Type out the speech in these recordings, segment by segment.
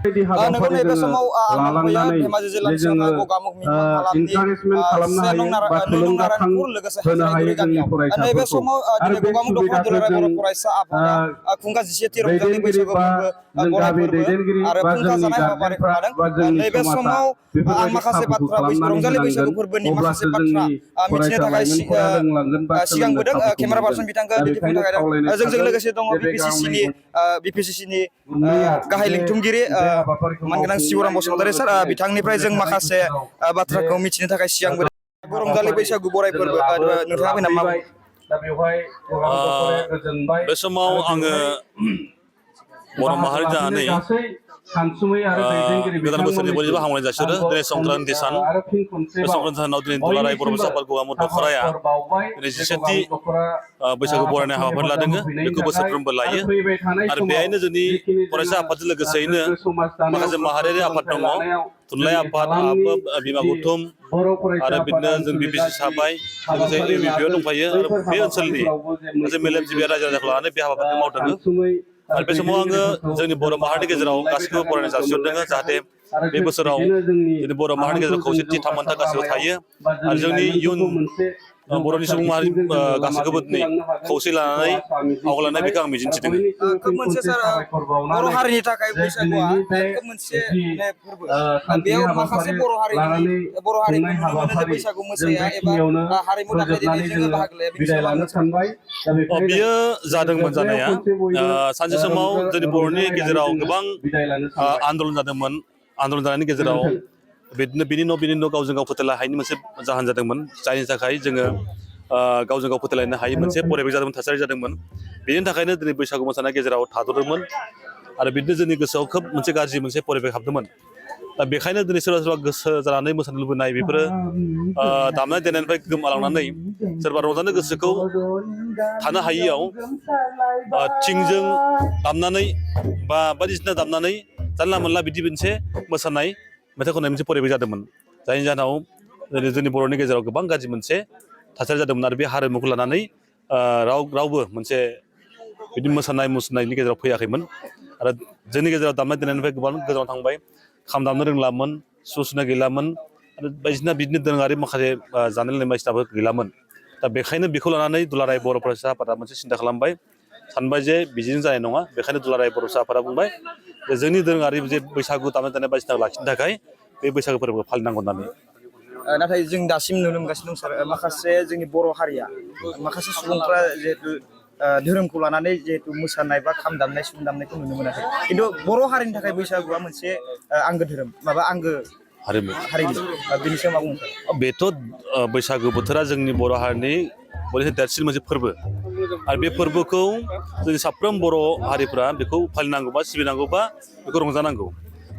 नोंगौ नैबे समाव आं फैया धेमाजि जिल्लानि सिङाव गगामुख नों नारायणपुर लोगोसे हाजिरागुरि गामियाव नैबे समाव दिनै गगामुख दख'रा दुलाराय बर' फरायसा आफादा खुंगा 17थि रंजालि बैसागु फोरबो बराय फोरबो आरो फुंखा जानाय हाबाफारिखौ लादों। नैबे समाव आं माखासे बाथ्रा रंजालि बैसागु फोरबोनि माखासे बाथ्रा मिथिनो थाखाय सिगांबोदों केमेरा पार्सन बिथांखौ दिन्थिफुंनो थाखाय जोंजों लोगोसे दङ बिपिसिसिनि गाहाय लिंथुमगिरि मानगोनां शिवराम बसुमतारी सार बिथांनिफ्राय जों माखासे बाथ्राखौ मिथिनो थाखाय सिगांबोदों रंजालि बैसागु बराय फोरबो नोंथाङा फैना मा बे समाव आङो बर' माहारि जानानै गोदान बोसोरनि बयनिबो हामलायनाय जासिहरो दिनै संक्रान्ति सान बे संक्रान्ति सानाव दिनै दुलाराय बर' फरायसा आफाद गगामुख दख'राया दिनै 17थि बैसागु बरायनाय हाबाफारि लादों बेखौ बोसोरफ्रोमबो लायो आरो बेहायनो जोंनि फरायसा आफादजों लोगोसेयैनो माखासे माहारियारि आफाद दङ थुनलाइ आफाद बिमा गौथुम आरो बिदिनो जों बिपिसि साबाय लोगोसे इउबिपिआव दंफायो आरो बे ओनसोलनि मोनसे मेलेमजिबि रायजो राजाखौ लानानै बे हाबाफारिखौ मावदों आरो बे समाव आङो जोंनि बर' माहारिनि गेजेराव गासिबो बरायनाय जासिहरदों जाहाथे बे बोसोराव जोंनि बर' माहारिनि गेजेराव खौसेथि थामोन्था गासिबो थायो आरो जोंनि इयुन बर'नि सुबुं माहारि गासैखौबो दिनै खौसे लानानै आवगायलांनाय बेखौ आं मिजिंथिदों। खोब मोनसे सार बर' हारिनि थाखाय बैसागुआ खोब मोनसे फोरबो बेयाव माखासे बर' हारिमुखौ नुनो मोनो जे बैसागु मोसाया एबा हारिमु दामनाय देनाय जोङो बाहागो लाया बिनि सायाव बियो जादोंमोन जानाया सानसे समाव जोंनि बर'नि गेजेराव गोबां आन्दलन जादोंमोन आन्दलन जानायनि गेजेराव बिदिनो बिनि न' गावजों गाव फोथायलायनो हायैनि मोनसे जाहोन जादोंमोन जायनि थाखाय जोङो गावजों गाव फोथायलायनो हायै मोनसे परिबेक जादोंमोन थासारि जादोंमोन बेनि थाखायनो दिनै बैसागु मोसानाय गेजेराव थाद'दोंमोन आरो बिदिनो जोंनि गोसोआव खोब मोनसे गाज्रि मोनसे परिबेक हाबदोंमोन दा बेखायनो दिनै सोरबा सोरबा गोसो जानानै मोसानो लुबैनाय बेफोरो दामनाय देनायनिफ्राय गोमालांनानै सोरबा रंजानो गोसोखौ थानो हायियाव थिंजों दामनानै बा बायदिसिना दामनानै जानला मोनला बिदि मोनसे मोसानाय मेथाइ खननाय मोनसे परिबेक जादोंमोन जायनि जाहोनाव जोंनि बर'नि गेजेराव गोबां गाज्रि मोनसे थासारि जादोंमोन आरो बे हारिमुखौ लानानै रावबो मोनसे बिदि मोसानाय मुसुरनायनि गेजेराव फैयाखैमोन आरो जोंनि गेजेराव दामनाय देनायनिफ्राय गोबां गोजानाव थांबाय खाम दामनो रोंलामोन सुरसुना गैलामोन आरो बायदिसिना बिदिनो दोरोङारि माखासे जानाय लोंनाय बायदिसिनाबो गैलामोन दा बेखायनो बेखौ लानानै दुलाराय बर' फरायसा आफादा मोनसे सिन्था खालामबाय सानबाय जे बिदिजों जानाय नङा बेखायनो दुलाराय बर' फरायसा आफादा बुंबाय जे जोंनि दोरोङारि जे बैसागु दामनाय देनाय बायदिसिना लाखिनो थाखाय बे बैसागु फोरबोखौ फालिनांगौ होननानै नाथाय जों दासिम नुनो मोनगासिनो दं सार माखासे जोंनि बर' हारिया माखासे सुबुंफ्रा जिहेतु धोरोमखौ लानानै जिहेतु मोसानाय बा खाम दामनाय सिफुं दामनायखौ नुनो मोनाखै खिन्थु बर' हारिनि थाखाय बैसागुआ मोनसे आंगो धोरोम माबा आंगो हारिमु बेनि सायाव मा बुंनो बेथ' बैसागु बोथोरा जोंनि बर' हारिनि बयनिख्रुइ देरसिन मोनसे फोरबो आरो बे फोरबोखौ जोंनि साफ्रोम बर' हारिफ्रा बेखौ फालिनांगौ बा सिबिनांगौ बा बेखौ रंजानांगौ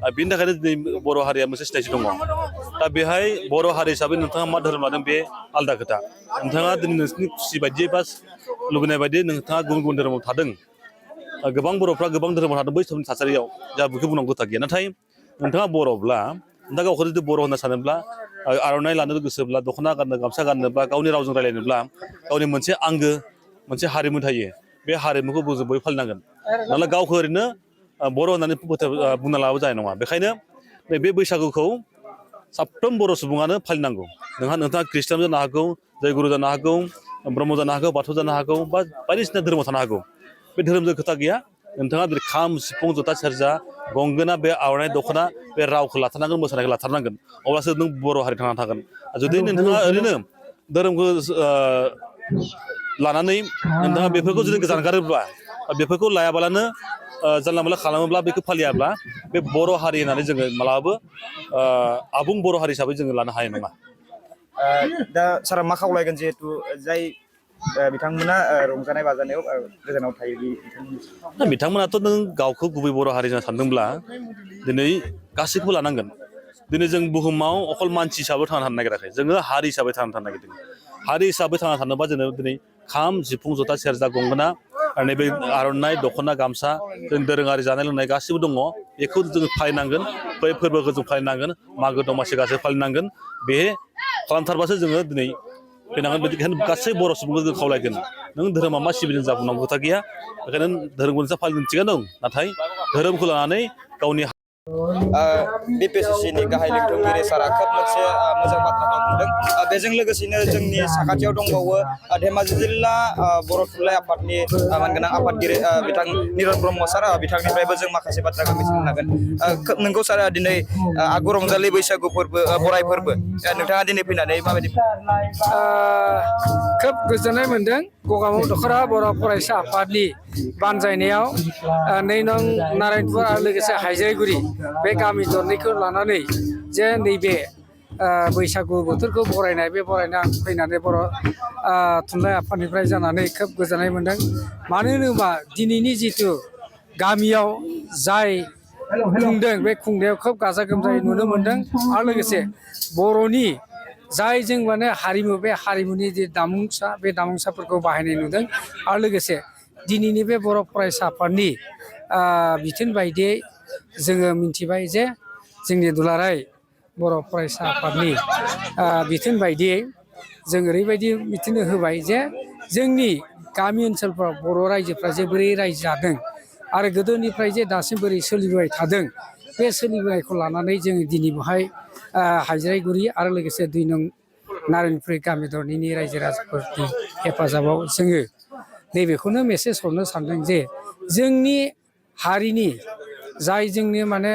आरो बेनि थाखायनो दिनै बर' हारिया मोनसे सिनायथि दङ दा बेहाय बर' हारि हिसाबै नोंथाङा मा धोरोम लादों बे आलादा खोथा नोंथाङा दिनै नोंसिनि खुसि बायदियै बा लुबैनाय बायदि नोंथाङा गुबुन गुबुन धोरोमाव थादों गोबां बर'फ्रा गोबां धोरोमाव थादों बै समनि थासारियाव जा बेखौ बुंनांगौ खोथा गैया नाथाय नोंथाङा बर'ब्ला नोंथाङा गावखौ जुदि बर' होनना सानोब्ला आर'नाइ लानो गोसोब्ला दख'ना गाननो गामसा गाननोब्ला गावनि रावजों रायज्लायनोब्ला गावनि मोनसे आंगो मोनसे हारिमु थायो बे हारिमुखौ बयबो फालिनांगोन नालाय गावखौ ओरैनो बर' होननानै बुंना लाबाबो जानाय नङा बेखायनो बे बैसागुखौ साफ्रोम बर' सुबुङानो फालिनांगौ नोंथाङा ख्रिस्टान जानो हागौ जयगुरु जानो हागौ ब्रह्म जानो हागौ बाथौ जानो हागौ बा बायदिसिना धोरोमाव थानो हागौ बे धोरोमजों खोथा गैया नोंथाङा खाम सिफुं जथा सेरजा गंगोना बे आर'नाइ दख'ना बे रावखौ लाथारनांगोन मोसानायखौ लाथारनांगोन अब्लासो नों बर' हारि थांना थागोन जुदि नोंथाङा ओरैनो धोरोमखौ लानानै नोंथाङा बेफोरखौ जुदि गोजान गारोब्ला बेफोरखौ लायाबालानो जानला मोनला खालामोब्ला बेखौ फालियाब्ला बे बर' हारि होननानै जोङो मालाबाबो आबुं बर' हारि हिसाबै जोङो लानो हानाय नङा दा सारा मा खावलायगोन जिहेतु जाय बिथांमोना रंजानाय बाजानायाव गोजानाव थायो बिथांमोनाथ' नों गावखौ गुबै बर' हारि जानो सानदोंब्ला दिनै गासैखौबो लानांगोन दिनै जों बुहुमाव अखल मानसि हिसाबै थांना थानो नागिराखै जोङो हारि हिसाबै थांना थानो नागिरदों हारि हिसाबै थांना थानोबा जोङो दिनै खाम सिफुं जथा सेरजा गंगोना आरो नैबे आर'नाइ दख'ना गामसा जों दोरोङारि जानाय लोंनाय गासैबो दङ बेखौ जोङो फालिनांगोन बै फोरबोखौ जों फालिनांगोन मागो दमासि गासैबो फालिनांगोन बे खालामथारबासो जोङो दिनै फैनांगोन बेनिखायनो गासै बर' सुबुंखौ जों खावलायगोन नों धोरोमा मा सिबिदों जा बुंनांगौ खोथा गैया बेखायनो धोरोमखौ नोंस्रा फालिनो थिगानो दं नाथाय धोरोमखौ लानानै गावनि BPSC नि गाहाय लेंथुमगिरि सारा खोब मोनसे मोजां बाथ्राखौ बुंदों बेजों लोगोसेनो जोंनि साखाथियाव दंबावो धेमाजि जिल्ला बर' थुनलाइ आफादनि मानगोनां आफादगिरि बिथां निरन ब्रह्म सार बिथांनिफ्रायबो जों माखासे बाथ्राखौ मिथिनो हागोन नोंगौ सार दिनै आगु रंजालि बैसागु फोरबो बराय फोरबो नोंथाङा दिनै फैनानै माबायदि खोब गोजोननाय मोनदों गगामुग दख'रा बर' फरायसा आफादनि बानजायनायाव 2 नं नारायणपुर आरो लोगोसे हाइज्राइगुरि बे गामि दरनैखौ लानानै जे नैबे बैसागु बोथोरखौ बरायनाय बे बरायना फैनानै बर' थुनलाइ आफादनिफ्राय जानानै खोब गोजोननाय मोनदों मानो होनोबा दिनैनि जिथु गामियाव जाय खुंदों बे खुंनायाव खोब गाजा गोमजायै नुनो मोनदों आरो लोगोसे बर'नि जाय जों माने हारिमु बे हारिमुनि जे दामुंसा बे दामुंसाफोरखौ बाहायनाय नुदों आरो लोगोसे दिनैनि बे बर' फरायसा आफादनि बिथोन बायदियै जोङो मिथिबाय जे जोंनि दुलाराय बर' फरायसा आफादनि बिथोन बायदियै जों ओरैबायदि मिथिनो होबाय जे जोंनि गामि ओनसोलफ्राव बर' रायजोफ्रा जे बोरै रायजो जादों आरो गोदोनिफ्राय जे दासिम बोरै सोलिबाय थादों बे सोलिबोनायखौ लानानै जोङो दिनै बेवहाय हाइज्राइगुरि आरो लोगोसे 2 नं नारायणपुर गामि दरनैनि रायजो राजाफोरनि हेफाजाबाव जोङो नैबेखौनो मेसेज हरनो सानदों जे जोंनि हारिनि जाय जोंनि माने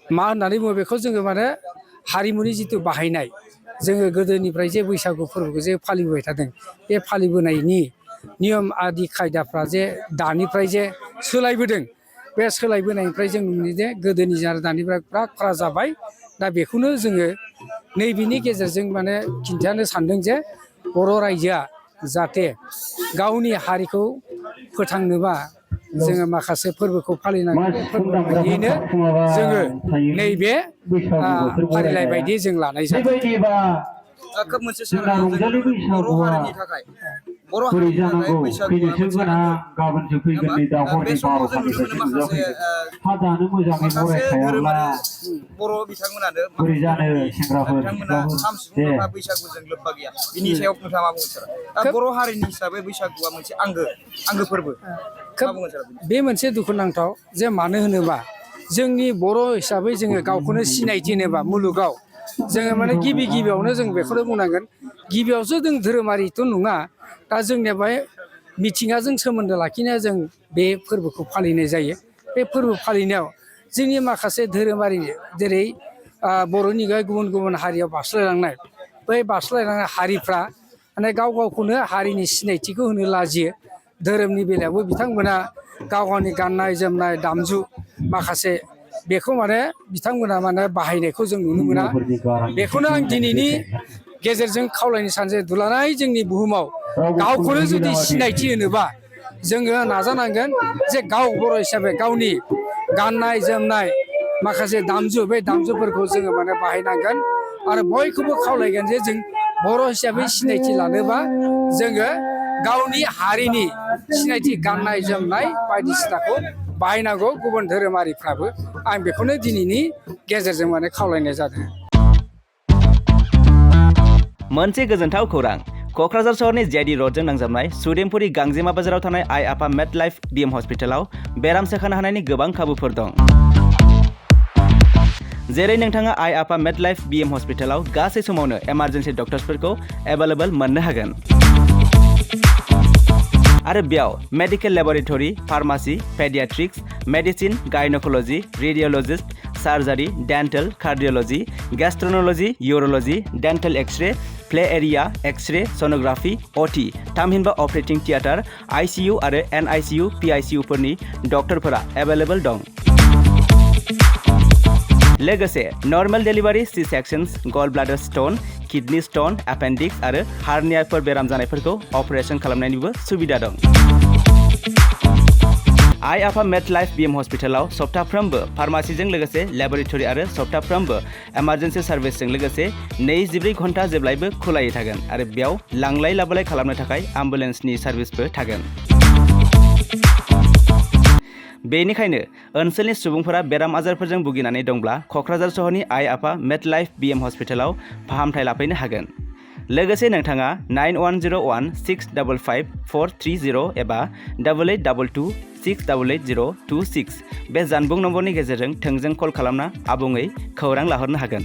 मा होननानै बुङो बेखौ जोङो माने हारिमुनि जिथु बाहायनाय जोङो गोदोनिफ्राय जे बैसागु फोरबोखौ जे फालिबोबाय थादों बे फालिबोनायनि नियम आदि खायदाफ्रा जे दानिफ्राय जे सोलायबोदों बे सोलायबोनायनिफ्राय जों नुयो जे गोदोनि आरो दानिफ्राय फाराग जाबाय दा बेखौनो जोङो नैबेनि गेजेरजों माने खिन्थानो सानदों जे बर' रायजोआ जाहाथे गावनि हारिखौ फोथांनोबा जोङो माखासे फोरबोखौ फालिनांगौ फोरबो बायदियैनो जोङो नैबे फारिलाइ बायदि जों लानाय जादों खोब मोनसे बर' हारिनि थाखाय बैसागुआ मोनसे आंगो बे समाव जों नुनो मोनो माखासे धोरोमारि बर' बिथांमोनानो बिथांमोना खाम सिफुं जथा बैसागुजों लोब्बा गैया बिनि सायाव नोंथाङा मा बुंगोन सार बर' हारिनि हिसाबै बैसागुआ मोनसे आंगो फोरबो बे मोनसे दुखुनांथाव जे मानो होनोबा जोंनि बर' हिसाबै जोङो गावखौनो सिनायथि होनोबा मुलुगाव जोङो माने गिबियावनो जों बेखौनो बुंनांगोन गिबियावसो जों धोरोमारिथ' नङा दा जोंनिया बेहाय मिथिंगाजों सोमोन्दो लाखिनाया जों बे फोरबोखौ फालिनाय जायो बे फोरबो फालिनायाव जोंनि माखासे धोरोमारि जेरै बर'नि गुबुन गुबुन हारियाव बारस्लायलांनाय बै बारस्लायलांनाय हारिफ्रा माने गाव गावखौनो हारिनि सिनायथिखौ होनो लाजियो धोरोमनि बेलायावबो बिथांमोना गाव गावनि गाननाय जोमनाय दामजु माखासे बेखौ माने बिथांमोना माने बाहायनायखौ जों नुनो मोना बेखौनो आं दिनैनि गेजेरजों खावलायनो सानो जे दुलाराय जोंनि बुहुमाव गावखौनो जुदि सिनायथि होनोबा जोङो नाजानांगोन जे गाव बर' हिसाबै गावनि गाननाय जोमनाय माखासे दामजु बे दामजुफोरखौ जोङो माने बाहायनांगोन आरो बयखौबो खावलायगोन जे जों बर' हिसाबै सिनायथि लानोबा जोङो गावनि हारिनि सिनायथि गाननाय जोमनाय बायदिसिनाखौ बाहायनांगौ गुबुन धोरोमारिफ्राबो आं बेखौनो दिनैनि गेजेरजों माने खावलायनाय जादों मोनसे गोजोनथाव खौरां क'क्राझार सहरनि जेडी र'डजों नांजाबनाय सुदेमपुरी गांजेमा बाजाराव थानाय आइ आफा मेड लाइफ BM हस्पिटालाव बेराम सोखानो हानायनि गोबां खाबुफोर दं जेरै नोंथाङा आइ आफा मेड लाइफ BM हस्पिटालाव गासै समावनो इमारजेन्सि डक्टर्सफोरखौ एभेलेबल मोननो हागोन आरो बेयाव medical laboratory pharmacy pediatrics medicine gynecology radiologist surgery dental cardiology gastroenterology urology dental x-ray play area x-ray sonography OT थामहिनबा ऑपरेटिंग थिएटर ICU आरो NICU PICU फोरनि डक्टरफोरा एभेलेबल दं लोगोसे normal delivery C sections gall bladder stone kidney stone appendix आरो हार्नियाफोर बेराम जानायफोरखौ अपारेशन खालामनायनिबो सुबिदा दं आइ आफा मेड लाइफ BM हस्पिटालाव सप्ताफ्रोमबो फार्मासीजों लोगोसे लेबरेटरी आरो सप्ताफ्रोमबो इमारजेन्सि सार्भिसजों लोगोसे 24 घन्टा जेब्लायबो खुलायै थागोन आरो बेयाव लांलाय लाबोलाय खालामनो थाखाय एम्बुलेन्सनि सार्भिसबो थागोन बेनिखायनो ओनसोलनि सुबुंफोरा बेराम आजारफोरजों भुगिनानै दंब्ला क'क्राझार सहरनि आइ आफा मेड लाइफ BM हस्पिटालाव फाहामथाय लाफैनो हागोन लोगोसे नोंथाङा 9101 655 430 एबा 8822 6888026 बे जानबुं नम्बरनि गेजेरजों थोंजों कल खालामना आबुङै खौरां लाहरनो हागोन।